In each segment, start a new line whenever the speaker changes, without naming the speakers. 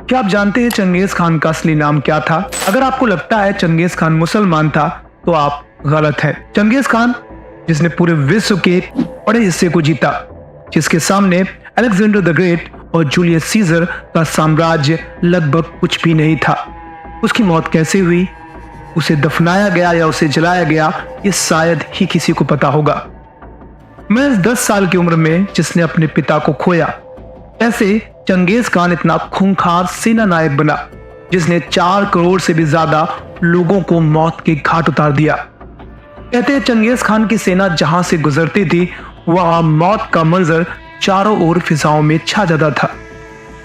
क्या आप जानते हैं चंगेज खान का असली नाम क्या था? अगर आपको लगता है चंगेज खान मुसलमान था तो आप गलत हैं। चंगेज खान जिसने पूरे विश्व के बड़े हिस्से को जीता, जिसके सामने अलेक्जेंडर द ग्रेट और जूलियस सीजर का साम्राज्य लगभग कुछ भी नहीं था। उसकी मौत कैसे हुई, उसे दफनाया गया या उसे जलाया गया, ये शायद ही किसी को पता होगा। महज 10 साल की उम्र में जिसने अपने पिता को खोया, ऐसे चंगेज खान इतना खूंखार सेना नायक बना जिसने 4 करोड़ से भी ज्यादा लोगों को मौत के घाट उतार दिया। कहते हैं चंगेज खान की सेना जहां से गुजरती थी वहां मौत का मंजर चारों ओर फिजाओं में छा जाता था।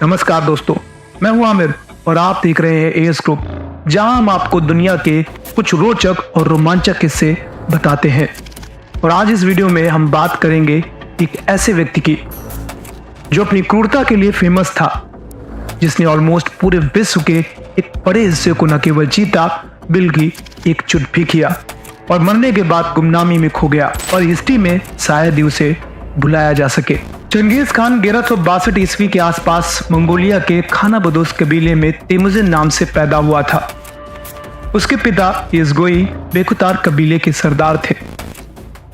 नमस्कार दोस्तों, मैं हूं आमिर और आप देख रहे हैं एएस ग्रुप, जहां हम आपको दुनिया के कुछ रोचक और रोमांचक किस्से बताते हैं। और आज इस वीडियो में हम बात करेंगे एक ऐसे व्यक्ति की जो अपनी क्रूरता के लिए फेमस था, जिसने ऑलमोस्ट पूरे विश्व के एक बड़े हिस्से को न केवल जीता बल्कि एकजुट भी किया और मरने के बाद गुमनामी में खो गया और हिस्ट्री में शायद ही उसे भुलाया जा सके। चंगेज खान 1162 ईस्वी के आसपास मंगोलिया के खाना बदोश कबीले में तेमुजिन नाम से पैदा हुआ था। उसके पिता यज़गोई बेखुतार कबीले के सरदार थे।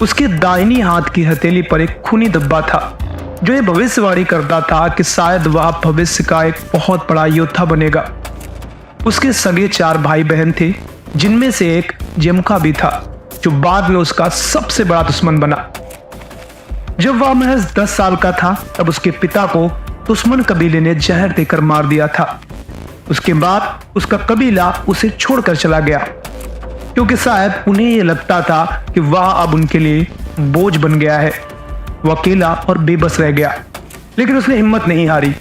उसके दाहिनी हाथ की हथेली पर एक खूनी धब्बा था जो ये भविष्यवाणी करता था कि शायद वह भविष्य का एक बहुत बड़ा योद्धा बनेगा। उसके सगे 4 भाई बहन थे, जिनमें से एक जेमुखा भी था जो बाद में उसका सबसे बड़ा दुश्मन बना। जब वह महज 10 साल का था तब उसके पिता को दुश्मन कबीले ने जहर देकर मार दिया था। उसके बाद उसका कबीला उसे छोड़कर चला गया क्योंकि शायद उन्हें यह लगता था कि वह अब उनके लिए बोझ बन गया है। वो अकेला और बेबस रह गया, लेकिन उसने हिम्मत नहीं हारी।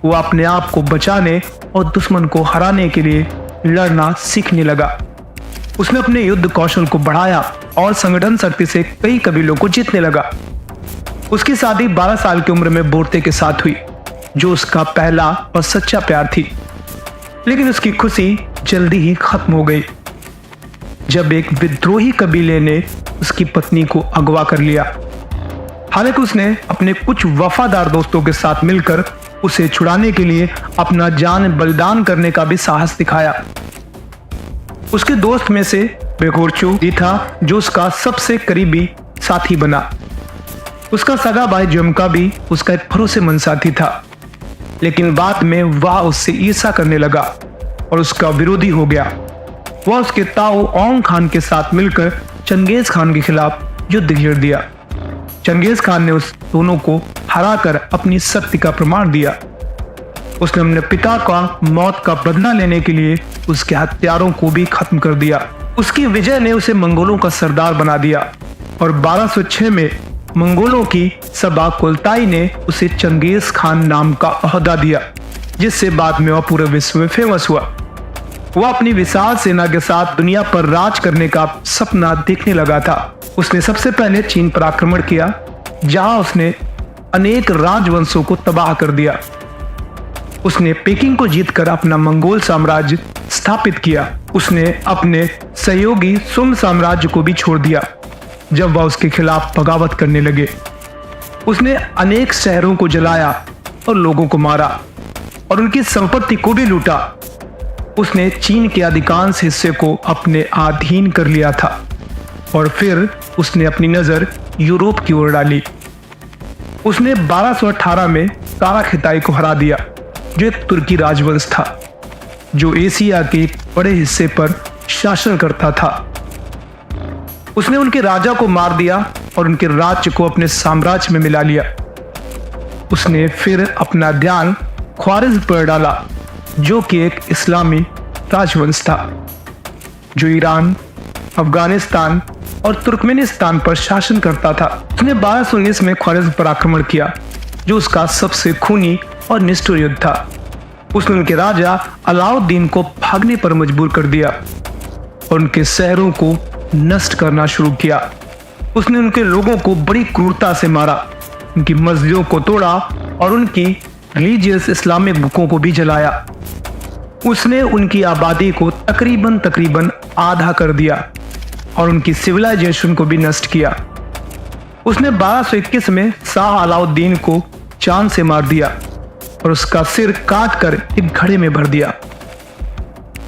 वो अपने आप को बचाने और दुश्मन को हराने के लिए लड़ना सीखने लगा। उसने अपने युद्ध कौशल को बढ़ाया और संगठन शक्ति से कई कबीलों को जीतने लगा। उसकी शादी 12 साल की उम्र में बोर्ते के साथ हुई, जो उसका पहला और सच्चा प्यार थी। लेकिन उसकी खुशी जल्दी ही खत्म हो गई जब एक विद्रोही कबीले ने उसकी पत्नी को अगवा कर लिया। हालांकि उसने अपने कुछ वफादार दोस्तों के साथ मिलकर उसे छुड़ाने के लिए अपना जान बलिदान करने का भी साहस दिखाया। उसके दोस्त में से बेगोरचू भी था जो उसका सबसे करीबी साथी बना। उसका सगा भाई जेमुखा भी उसका एक भरोसेमंद साथी था, लेकिन बाद में वह उससे ईर्ष्या करने लगा और उसका विरोधी हो गया। वह उसके ताऊ ओंग खान के साथ मिलकर चंगेज खान के खिलाफ युद्ध छेड़ दिया। चंगेज खान ने उस दोनों को हराकर अपनी शक्ति का प्रमाण दिया। उसने अपने पिता का मौत का बदला लेने के लिए उसके हथियारों को भी खत्म कर दिया। उसकी विजय ने उसे मंगोलों का सरदार बना दिया और 1206 में मंगोलों की सभा कुलताई ने उसे चंगेज खान नाम का ओहदा दिया, जिससे बाद में वह पूरे विश्व में फेमस हुआ। वह अपनी विशाल सेना के साथ दुनिया पर राज करने का सपना देखने लगा था। उसने सबसे पहले चीन पर आक्रमण किया, जहां उसने अनेक राजवंशों को तबाह कर दिया। उसने पेकिंग को जीतकर अपना मंगोल साम्राज्य स्थापित किया। उसने अपने सहयोगी सुम साम्राज्य को भी छोड़ दिया जब वह उसके खिलाफ बगावत करने लगे। उसने अनेक शहरों को जलाया और लोगों को मारा और उनकी संपत्ति को भी लूटा। उसने चीन के अधिकांश हिस्से को अपने अधीन कर लिया था और फिर उसने अपनी नजर यूरोप की ओर डाली। उसने 1218 में कारा खिताई को हरा दिया, जो एक तुर्की राजवंश था जो एशिया के बड़े हिस्से पर शासन करता था। उसने उनके राजा को मार दिया और उनके राज्य को अपने साम्राज्य में मिला लिया। उसने फिर अपना ध्यान ख्वारिज़्म पर डाला, जो कि एक इस्लामी राजवंश था जो ईरान, अफगानिस्तान और तुर्कमेनिस्तान पर शासन करता था। उसने 1219 में ख्वारिज़्म पर आक्रमण किया, जो उसका सबसे खूनी और निष्ठुर युद्ध था। उसने उनके राजा अलाउद्दीन को भागने पर मजबूर कर दिया और उनके शहरों को नष्ट करना शुरू किया। उसने उनके लोगों को बड़ी क्रूरता से मारा, उनकी मस्जिदों को तोड़ा और उनकी रिलीजियस इस्लामिक बुकों को भी जलाया। उसने उनकी आबादी को तकरीबन आधा कर दिया और उनकी सिविलाइजेशन को भी नष्ट किया। उसने 1221 में शाह अलाउद्दीन को चांद से मार दिया और उसका सिर काट कर एक घड़े में भर दिया।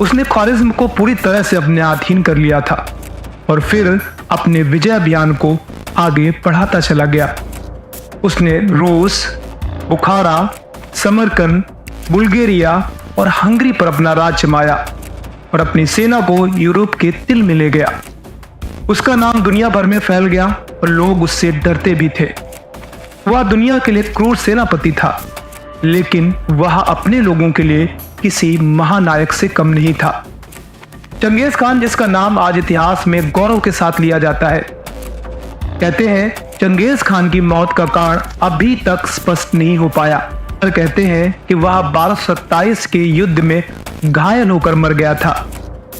उसने ख्वारिज्म को पूरी तरह से अपने अधीन कर लिया था और फिर अपने विजय अभियान को आगे बढ़ाता चला गया। उसने रूस, बुखारा, समरकंद, बुल्गारिया और हंगरी पर अपना राज जमाया और अपनी सेना को यूरोप के दिल में ले गया। उसका नाम दुनिया भर में फैल गया और लोग उससे डरते भी थे। वह दुनिया के लिए क्रूर सेनापति था, लेकिन वह अपने लोगों के लिए किसी महानायक से कम नहीं था। चंगेज खान, जिसका नाम आज इतिहास में गौरव के साथ लिया जाता है। कहते हैं चंगेज खान की मौत का कारण अभी तक स्पष्ट नहीं हो पाया, पर कहते हैं कि वह 1227 के युद्ध में घायल होकर मर गया था।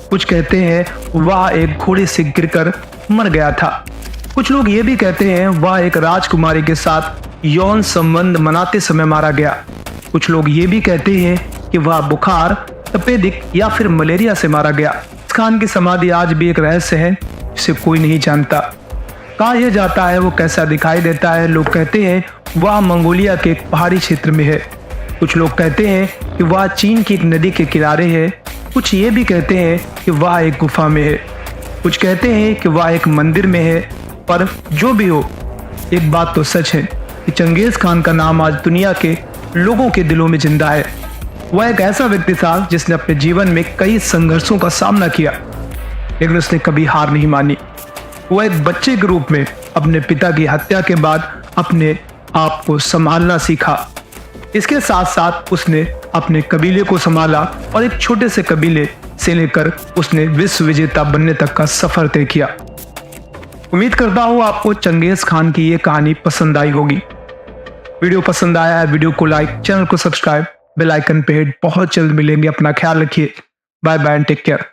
कुछ कहते हैं वह एक घोड़े से गिरकर मर गया था। कुछ लोग ये भी कहते हैं वह एक राजकुमारी के साथ यौन संबंध मनाते समय मारा गया। कुछ लोग ये भी कहते हैं कि वह बुखार, तपेदिक या फिर मलेरिया से मारा गया। इस खान की समाधि आज भी एक रहस्य है जिसे कोई नहीं जानता। कहा यह जाता है वो कैसा दिखाई देता है। लोग कहते हैं वह मंगोलिया के एक पहाड़ी क्षेत्र में है। कुछ लोग कहते हैं कि वह चीन की एक नदी के किनारे है। कुछ ये भी कहते हैं कि वह एक गुफा में है। कुछ कहते हैं कि वह एक मंदिर में है। पर जो भी हो, एक बात तो सच है कि चंगेज खान का नाम आज दुनिया के लोगों के दिलों में जिंदा है। वह एक ऐसा व्यक्ति था जिसने अपने जीवन में कई संघर्षों का सामना किया, लेकिन उसने कभी हार नहीं मानी। वह एक बच्चे के रूप में अपने पिता की हत्या के बाद अपने आप को संभालना सीखा। इसके साथ साथ उसने अपने कबीले को संभाला और एक छोटे से कबीले से लेकर उसने विश्व विजेता बनने तक का सफर तय किया। उम्मीद करता हूँ आपको चंगेज खान की ये कहानी पसंद आई होगी। वीडियो पसंद आया है, वीडियो को लाइक, चैनल को सब्सक्राइब, बेल आइकन पे हिट। बहुत जल्द मिलेंगे। अपना ख्याल रखिए। Bye bye and take care.